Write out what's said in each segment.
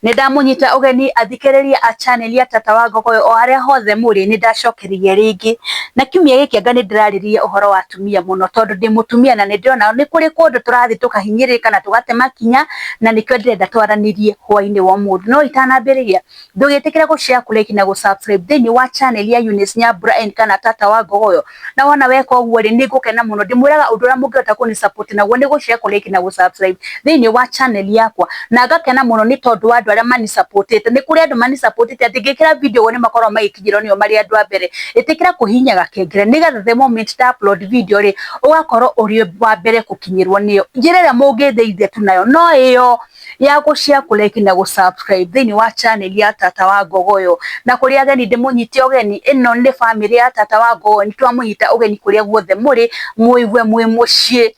Nindamunyita ugeni athikiriria a channel ya Tata wa Ngogoyo o aria hothe muri nindacokeririe ringi na kiumia giki anga nindiraririe uhoro wa atumia muno tondu ndi mutumia na nindirona ni kuri kundu turathi tukahinyirika na tugatema kinya na nikio ndirenda twaranirie hwaini wa mundu no itanambiriria ndugitikira gushare kulike na gusubscribe thini wa channel ya Eunice Nyambura kana Tata wa Ngogoyo na wona weka uguo ri ningukena muno ndimwiraga undu uria mungihota kuni support naguo ni gushare kulike na gusubscribe thini wa channel yakwa na ngakena muno ni tondu wa aria mani supportete ni kuri andu mani supportete atingikira video ni makorwo magikinyiro nio mari andu a mbere itikira kuhinyaga kengere nigetha the moment ta upload video ri ugakorwo uri wa mbere kukinyirwo nio njirera mungitheithia tu nayo no iyo ya gushare kulike na gusubscribe thini wa channel ya Tata wa Ngogoyo na kuri ageni ndimunyite ugeni ino ni family ya Tata wa Ngogoyo ni twamunyita ugeni kuri guothe muri muigwe mwi mucii.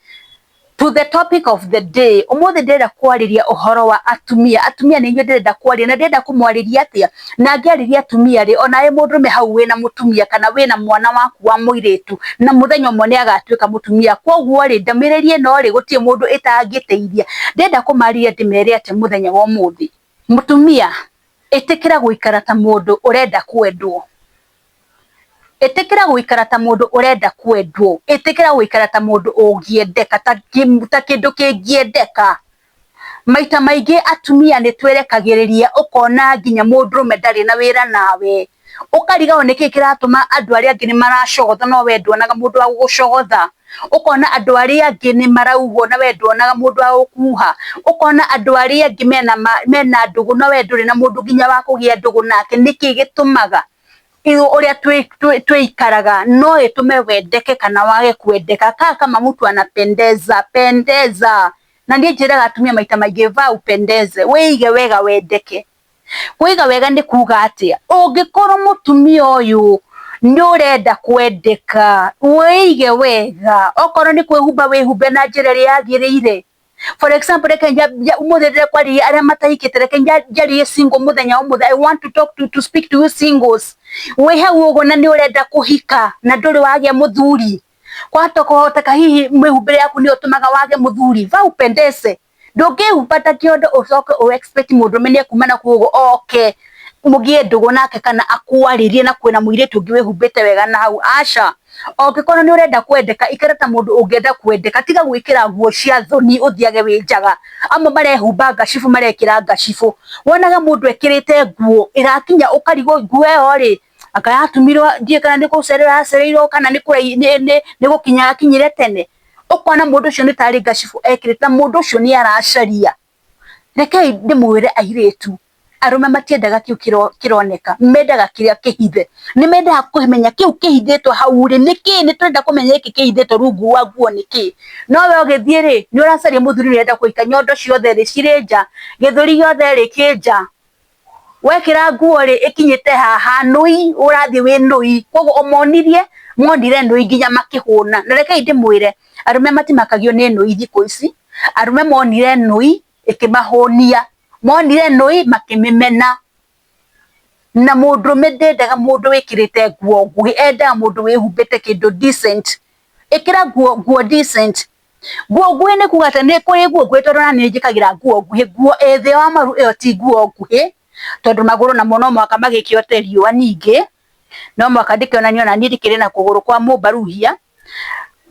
To the topic of the day, umuthi ndenda kwariria uhoro wa atumia ni nyo ndenda kwaria na ndenda kumwariria atia na ngiariria atumia ri ona mundume hau wina mutumia kana wina mwana waku wa muiretu na muthenya umwe ni agatuika mutumia koguo ri ndamiririe no ri gutie mundu itangiteithia ndenda kumariria ndimere ati muthenya wa umuthi mutumia itikira guikara ta mundu urenda kwendwo itikira guikara ta mundu urenda kwendwo itikira guikara ta mundu ugiendeka ta kindu kingiendeka maita maingi atumia ni twerekagiriria ukona nginya mundurume ndari na wira nawe ukariga niki kiratuma andu aria angi ni maracogotha no we nduonaga mundu wa gucogotha ukona andu aria angi ni maraugo na we nduonaga mundu wa gukuha ukona andu aria angi mena ndugu no we nduri na mundu nginya wa kugia ndugu nake niki gitumaga uria tuikaraga no itume wendeke kana wage kwendeka kama mtu anapendeza na ndiye njiraga atumia maita maingi va upendeze weige wega wendeke kuiga wega ndi kuga atia ungikorwo mutumia uyu ni urenda kwendeka weige wega okorwo ni kwihumba wihumbe na njira ria yagiriire. For example, reke umuthirire kwari aria matahikite reke njari single muthenya umuthe I want to talk to speak to you singles we hau ugo na ni urenda kuhika na nduri wage muthuri kwahoteka hihi mwihumbire yaku ni utumaga wage muthuri va upendeze ndungihumba kiondo ucoke u expect mundu mene kumana kugo okay mugie ndugu nake kana akuaririe na kwina muiretu ungi wihumbite wega na hau aca ogikorwo ni urenda kwendeka ikara ta mundu ungienda kwendeka tiga gwikira nguo cia thoni uthiage winjaga amwe marehumba ngacifu marekira ngacifu wonaga mundu ekirite nguo irakinya ukarigo nguo yo ri akayatumirwo ndie kana ni kucerera acereirwo kana ni gukinya kinyire tene ukona mundu ucio ni tari ngacifu ekirite mundu ucio ni aracaria reke ndimwire airetu arume matiendaga kiu kironeka mendaga kiria kihithe ni mendaga kumenya kiu kihithitwo hau ri niki ni twenda kumenya iki kihithitwo rungu wa guo niki no we ogithie ri ni uracaria muthuri urenda kuika nyondo ciothe ri cirinja githuri giothe ri kinja wekira nguo ri ikinyite haha nui urathie wi nui koguo omonire mondire nui nginya makihuna na reke ndimwire arume matimakagio ni nui thiku ici arume monire nui ikimahunia monire nui makimimena na mundurume ndendaga mundu wikirite nguo nguhi endaga mundu wihumbite kindu decent ikira nguo decent nguo nguhi ni kugata ni kuri nguo nguhi tondu na ni njikagira nguo nguhi nguo ethe wa maru iyo ti nguo nguhi tondu maguru na mono mwaka magikiote riua ningi no mwaka ndikionanio na ndikire na kuguru kwa mubaruhia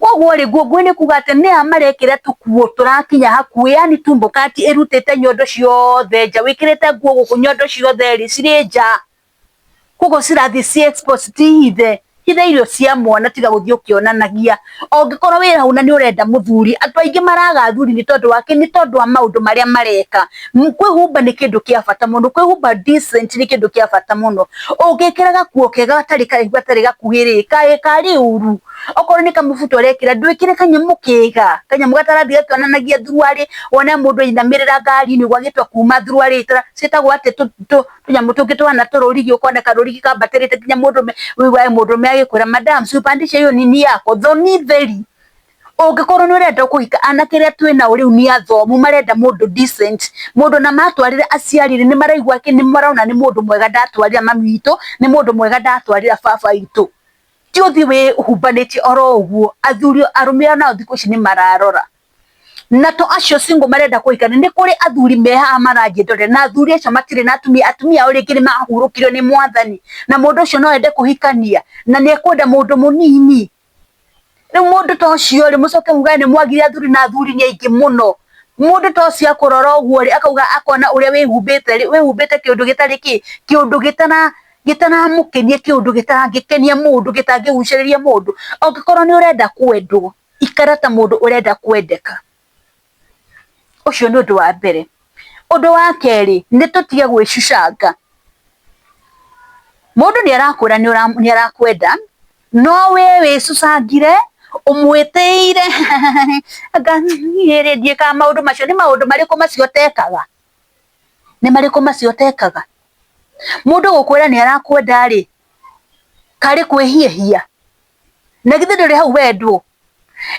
koguo ri nguo ni kugate ni amarekira tukuo turakinya hakuhi yani tumbukati irutite nyondo ciothe nja wikirite nguo guku nyondo ciothe ri cirinja koguo cirathi ci expose hithe irio cia mwana tiga guthio kionanagia ongikorwo wira huna ni urenda muthuri andu aingi maraga thuri ni tondu wake ni tondu wa maundu maria mareka kwihumba ni kindu kia bata muno kwihumba decent ni kindu kia bata muno ungikiraga kuo kega atari gakuhiri kari uru okorwo ni kamufuto rekira ndwikire kanyamu kiga kanyamu gatarathia kionanagia thuruari wona mundu inamirira ngari ni gwagitwa kuma thuruari citagwo ati tunyamu tungitwana tururigi ukona karurigi kambatirite kinya mundu me agikwira madam supandisha hiyo nini yako thoni theri ungikorwo ni urenda kuhika anakiria twina uriu ni athomu marenda mundu decent mundu na matwarire aciarire ni maraigwa ake ni marauna ni mundu mwega ndatwarira mami witu ni mundu mwega ndatwarira baba witu ti uthi we humbaniti oro uguo athuri arumia na thiku ici ni mararora na to acio singo marenda kuikana ni kuri athuri meha marangi ndore na athuri acio matire na atumia uri kiri mahurukiro ni mwathani na mundu ucio no ende kuhikania na ni ekwenda mundu munini ni mundu to cio ri mucoke mugane mwagire athuri na athuri ni aingi muno mundu to cio akurora uguo ri akauga akona uria wihumbite kiundu gitari kiundu gitana mukenie kiundu gitangikenia mundu gitangiguciriria mundu ongikorwo ni urenda kwendwo ikara ta mundu urenda kwendeka ucio ni undu wa mbere. Undu wa keri ni tutige gwicucanga mundu ni arakwira ni arakwenda no we wicucangire umwiteire aganyire ndieka maundu macio ni maundu mariku maciotekaga mundu gukwira ni arakwenda ri kari kwihiehia na githe nduri hau wendwo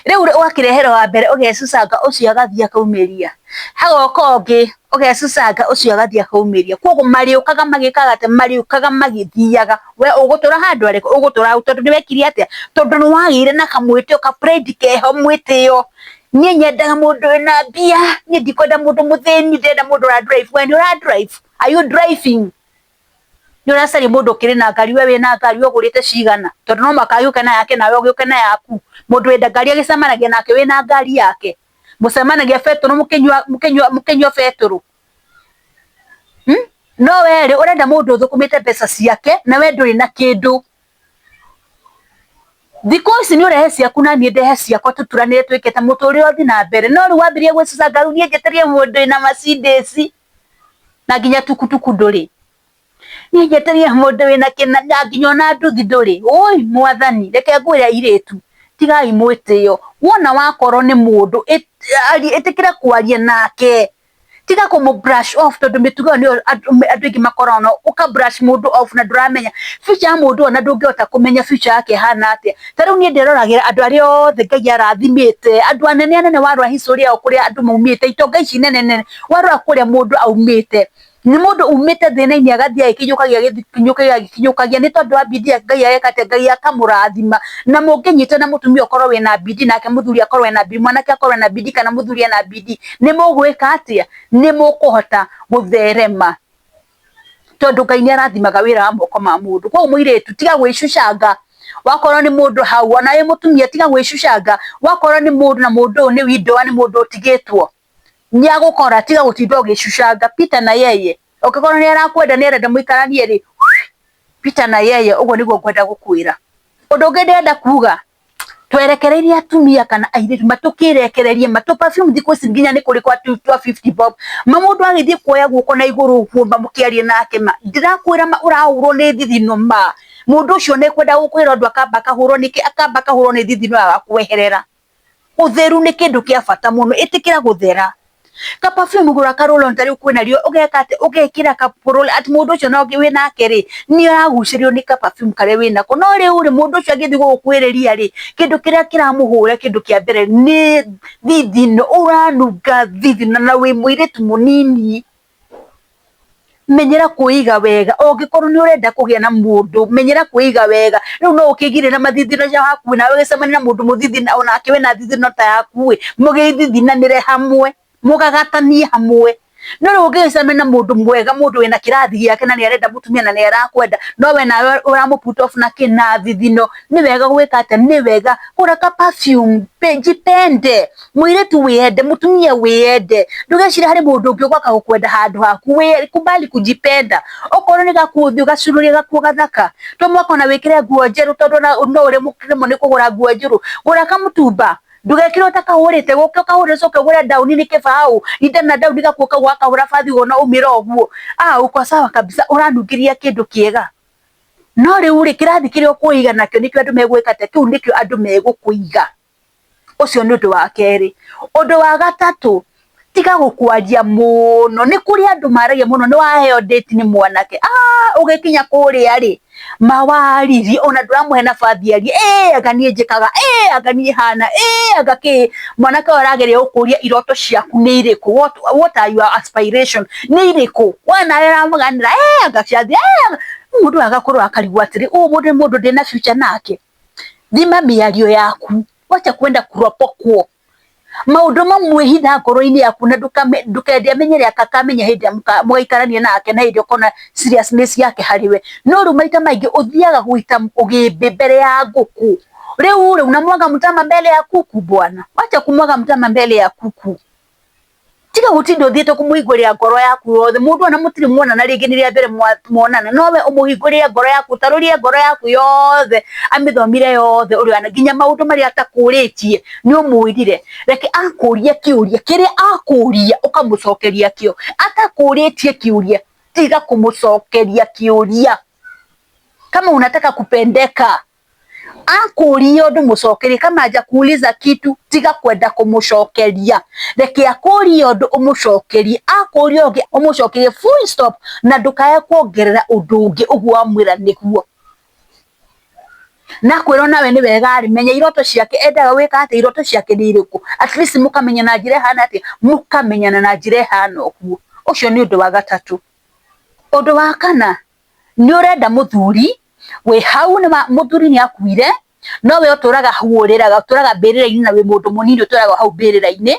riu wakirehera wa mbere ugecucanga ucio agathia kaumiria hagoka ungi ugecucanga ucio agathia kaumiria koguo mariukaga magikaga ate mariukaga magithiaga we ugutura handu ariko ugutura au tondu niwekiri atia tondu niwagire na kamwite ka pride keho mwitio nie nyendaga mundu na bia nie ndikwenda mundu mutheni ndenda mundu ra drive when you drive are you driving ni uracari mundu kiri na ngari we na ngari ugurite cigana tondu no makayuka na yake nawe ugiuke na yaku mundu wenda ngari agicamanagia nake we na ngari yake mucemanagia beturu mukenywa beturu no we urenda mundu uthukumite mbeca ciake na we nduri na kindu thiko ici ni urehe ciaku na nie ndehe ciakwa tuturanire twikete muturire uthi na mbere no ri wambirie gwicucanga ru nie njeterie mundu na Mercedes na nginya tukutuku nduri ni njeterie mundu wina kina nginya na nduthi nduri oi mwathani reke ngwira iritu tigai mwitio wona wakorwo ni mundu itikira kwaria nake tiga kumu brush off tondu mitugo ni andu ingi makorono uka brush mundu off na duramenya future mundu ona ndungihota kumenya future yake hana atia tariu ni nderoragira andu ari othe Ngai arathimite andu anene warwa history yao kuria andu maumite itonga ici nene warwa kuria mundu aumite ni mundu umite thina-ini agathia ikinyukagia ni tondu wa bidii Ngai agekate Ngai akamurathima na munginyite na mutumia ukorwo wina bidii nake muthuri akorwo wina bidii mwanake akorwo wina bidii kana muthuri ena bidii ni mugwika atia ni mukuhota gutherema tondu Ngai ni arathimaga wira wa moko ma mundu kwa muiretu tiga gwicucanga wakorwo ni mundu hau ona wi mutumia tiga gwicucanga wakorwo ni mundu na mundu ni widowa ni mundu utigitwo ni agukora tiga gutinda ugicucanga pita na yeye ukikorwo ni arakwenda ni arenda muikaranie ri pita na yeye uguo niguo ngwenda gukwira undu ungi ndenda kuga twerekereirie atumia kana airitu matukirekererie perfume thiko ici nginya ni kuri kwa 250 bob mamundu agithie kuoya guko na iguru kumba mukiarie nake ma ndirakwira urahurwo ni thithino ma mundu ucio ni kwenda gukwira ndu akamba kahurwo niki akamba kahurwo ni thithino agakweherera utheru ni kindu kia bata muno itikira guthera ka perfume gura karolo ntari kwina rio ugekate ugekira ka porole ati mundu ucio no giwe nake ri ni aragucirio ni ka perfume kare wina ko no ri uri mundu ucio agithi gukwiriria ri kindu kiria kiramuhura kindu kia mbere ni thithino uranuga thithino na wi mwiritu munini menyera kuiga wega ongikorwo ni urenda kugia na mundu menyera kuiga wega riu no ukigire na mathithino ja haku na we gicemania na mundu muthithina ona akiwe na thithino ta yaku mugithithinanire hamwe mugagatanie hamwe no ri ungicemania na mundu mwega mundu wina kirathi giake na ni arenda mutumia na ni arakwenda no we nawe uramuput off na kina thithino ni wega gwika ate ni wega kuraka perfume jipende mwiritu wiende mutumia wiende ndugecire hari mundu ungi gwaka gukwenda handu haku we kubali kujipenda okorwo ni gakuthi ugacururia gakugathaka to mwakona wikire nguo njeru tondu no uri mukirimo ni kugura nguo njeru guraka mutumba ndugekire utakahurite guke ukahurire coke ugure dauni ni kibao inde na dauni gakuka gwaka urabathi wona umira oguo uko sawa kabisa uranungiria kindu kiega no ri uri kirathi kirio kuiga nakio nikio andu megwika te kiu nikio andu megukuiga ucio ni undu wa keri. Undu wa gatatu tiga gukwaria muno ni kuri andu maragia muno ni waheo date ni mwanake ugikinya kuria ri mawariri ona nduramuhe nabathi arie aganie njikaga aganie hana agaki mwanake arageria ukuria iroto ciaku ni iriku what are your aspiration ni iriku wana aramuganira agaciathi mundu agakorwo akarigwa atiri mundu ndina future nake thima miario yaku wacha kwenda kuropokwo maundu mamwe hitha ngoro-ini yaku na ndukende amenyere akakamenya hindi mugaikarania nake na hindi ukona seriousness yake hariwe no ru maita maingi uthiaga gwita ugimbi mbere ya nguku riu unamwaga mtama mbele ya kuku bwana wacha kumwaga mtama mbele ya kuku tiga gutindo uthiete kumuhingurira ngoro yaku yothe mundu ana mutiri muona na ringi niria mbere muonana nowe umuhingurire ngoro yaku tarurie ngoro yaku yothe amithomire yothe uri ana nginya maundu maria atakuritie ni umwirire reke akuria kiuria kiria akuria ukamucokeria kio atakuritie kiuria tiga kumucokeria kiuria kama unataka kupendeka akuria undu mucokerie kama aja kuuliza kitu tiga kwenda kumucokeria reke akuria undu umucokerie akuria ungi umucokerie full stop na ndukae kuongerera undu ungi uguo amwira niguo na kwiro nawe ni wega ari menya iroto ciake endaga wika ati iroto ciake ni iriku at least mukamenya na njira hana ati mukamenyana na njira hana uguo ucio ni undu wa gatatu undu wa kana ni urenda muthuri we hau ni muthuri ni akuire no we uturaga huuriraga uturaga mbirira-ini na we mundu munini uturaga hau mbirira-ini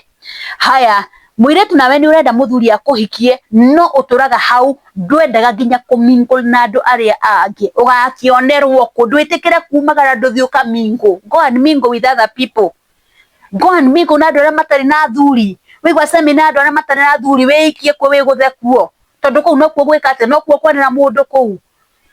haya muiretu nawe ni urenda muthuri akuhikie no uturaga hau ndwendaga nginya kumingle na andu aria angi ugakionerwo ku ndwitikire kumagara nduthi ukamingle go and mingle with other people go and mingle na andu aria matari na thuri wigwa seminar andu aria matari na thuri wiikie ku wiguthe kuo tondu kuu no kuo gwika ati no kuo kwanira mundu kuu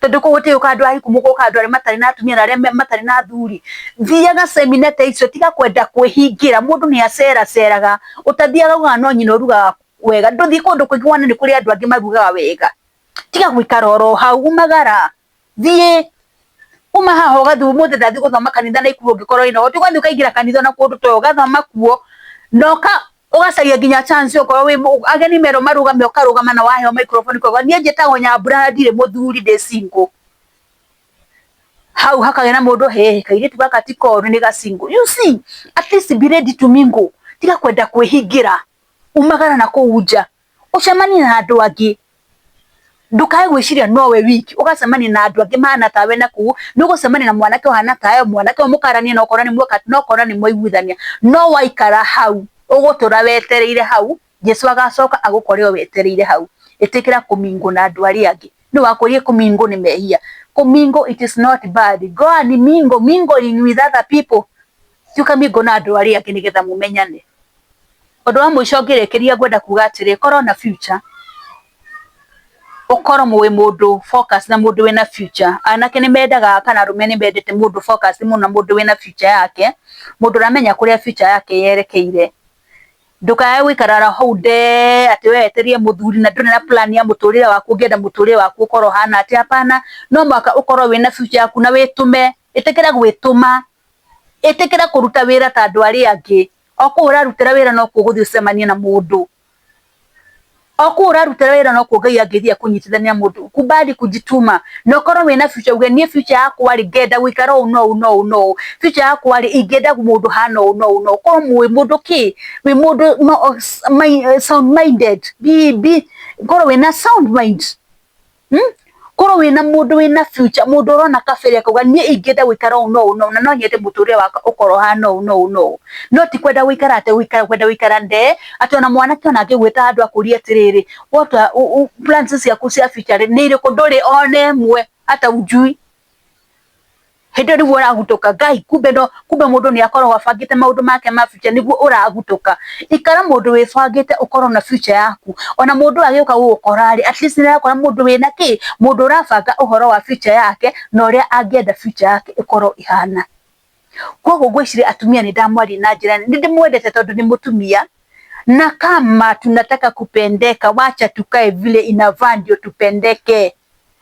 tondu kuu guti ukandu ahi kumuko kandu aria matari na atumia na aria matari na thuri thiaga seminar ta icio tiga kwenda kwihingira mundu ni aceraga utathiaga gano nyina uruga wega nduthi kundu kwigwana ni kuri andu angi marugaga wega tiga gwikara oro hau umagara thie umahaho gathu muthe ndathi guthoma kanitha na ikuo ngikorwo ino utigwathi ukaingira kanitha na kundu to gathoma kuo noka ugacaria nginya chance ukorwo wi ageni mero marugame ukarugama na waheo microphone kwa nie njetago Nyambura ndire muthuri de single hau hakagena mundu he kaire tibaka tikoru ni ga single you see at least be ready to mingle tiga kwenda kwihingira umagara na kuuja ucemani na andu angi ndukae gwiciria nowe wiki ugacemani na andu angi mahana tawe na ku nugucemani na mwanake hana tayo mwanake mukarania no korani mwaka no korani mwaiguithania no waikara hau ugutura wetereire hau Jesu agacoka agukoreo wetereire hau itikira kumingo na andu aria angi no wakorie kumingo ni mehia kumingo it is not bad go and mingling with other people tuka mingo na andu aria angi nigetha mumenyane undu wa mwisho ngirekeria gwenda kuga atiri korwo na future ukoro muwe mundu focus na mundu wina future anake ni mendaga kana rume ni mendete mundu focus muno mundu wina future yake mundu ramenya kuria future yake yerekeire ndukae wikarara haude ati weterie muthuri na ndone na plan ya muturire waku ngenda muturire waku ukoro hana ati hapana no mwaka ukoro wina future yaku na witume itekera gwituma itekera kuruta wira ta andu aria angi oku urarutira wira no kuguthi ucemanie na mundu oku urarutira wira no kugai angithia kunyitithania mundu kubali kujituma no korwo wina future uge nie future yaku ari ngenda gwikara no future yaku ari ingenda mundu hana no korwo mwi mundu ki wi mundu sound minded be korwo wina sound mind korwo wina mundu wina future mundu rona kabere kuga nie ingenda gwikara no na no nyete muturire waka ukorwo hana no ti kwenda gwikara ate kwenda gwikara nde ati ona mwanake ona ngigwita andu akuria tiriri what plans ciaku cia future ni iriku nduri one mwe ata ujui hendo ni uragutuka ngai kumbe mundu ni akorwo abangite maundu make ma future niguo uragutuka ikara mundu wibangite ukorwo na future yaku ona mundu agiuka gukorari at least ni akora mundu wina ki mundu urabanga uhoro wa future yake na uria angienda future yake ikorwo ihana koguo gwiciria atumia ni ndamwari na njira ni ndimwendete tondu ni mutumia na kama tunataka kupendeka wacha tukae vile inavaa ndio tupendeke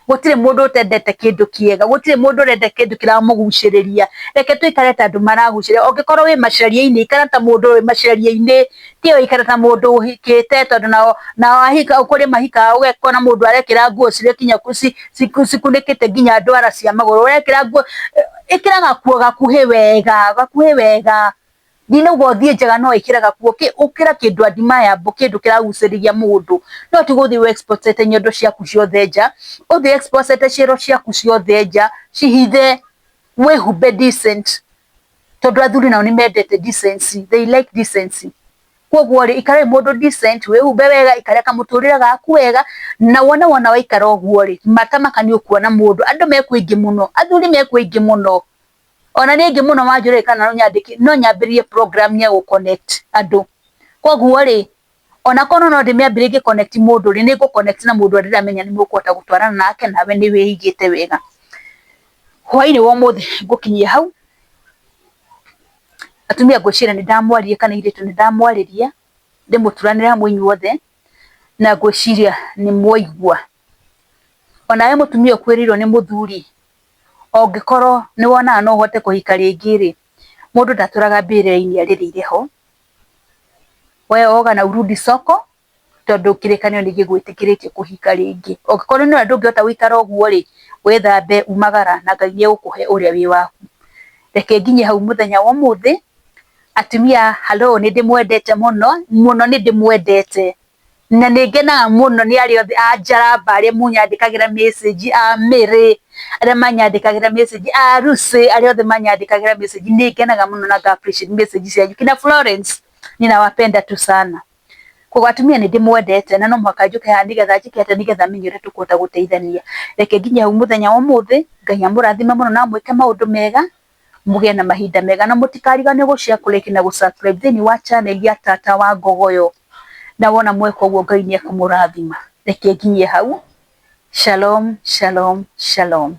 gutire mundu utendete kindu kiega gutire mundu urende kindu kiramuguciriria reke tuikare ta andu maraguciria ungikorwo wi maciaria-ini ikara ta mundu wi maciaria-ini tio ikara ta mundu hikite tondu na wahika ukuri mahika ugekora mundu arekira nguo cire kinya sikunikite nginya ndwara cia maguru urekira nguo ikiraga kuo gakuhi wega Dino gothie njaga no ikiraga kuo ukira kindu adimaya kindu kiraguciriria mundu no tiguthi we export nyondo ciaku ciothe nja uthi export ciro ciaku ciothe nja cihithe we hube decent tondu athuri nao ni mendete decency, they like decency. Koguo ri ikare mundu decent, we humbe wega, ikare kamuturire gaku wega, na wona waikara uguo ri matamaka ni ukuona mundu, andu mekuingi muno, athuri mekuingi muno, ona ni ingi muno manjure kana no nyambirie program ya connect andu. Koguo ri ona kono no ndimiambirie connect mundu ri ni go connect na mundu arira menya ni mukuhota gutwarana nake, nawe ni wihigite wega. Hwaini wa muthi ngukinyie hau. Atumia ngwicira ni ndamwaririe kana iritu ni ndamwaririe ndimuturanira hamwe inyuothe, na ngwiciria ni mwaigua. Onawe mutumia ukwirirwo ni muthuri, ongikorwo ni wona no uhote kuhika ringi ri, mundu ndaturaga mbirira-ini aririire ho, we oga na urudi soko, tondu kirikanio ni gigwitikiritie kuhika ringi. Ongikorwo ni ndungihota guikara uguo ri, withambe umagara na Ngai ni ugukuhe uria wi waku. Reke nginye hau muthenya wa umuthi. Atumia halo ni ndimwendete muno muno, ni ndimwendete na ningenaga muno ni ari othe a Njaramba aria munyandikagira message, a Mary aria manyandikagira message, a Lucy aria othe manyandikagira message, ningenaga muno na appreciate message cianyu. Kina Florence ninawapenda tu sana. Kwa atumia ni ndimwendete na no mwaka njuke ha nigetha njikete nigetha menyere tukuhota guteithania. Reke nginya hau muthenya wa umuthi, Ngai amurathima muno na mwike maundu mega, mugie na mahinda mega, na mutikarigane gucia kulike na gusubscribe thini wa channel ya Tata wa Ngogoyo, na wona mweko guo Ngai ni akamurathima. Reke nginyie hau. Shalom, shalom, shalom.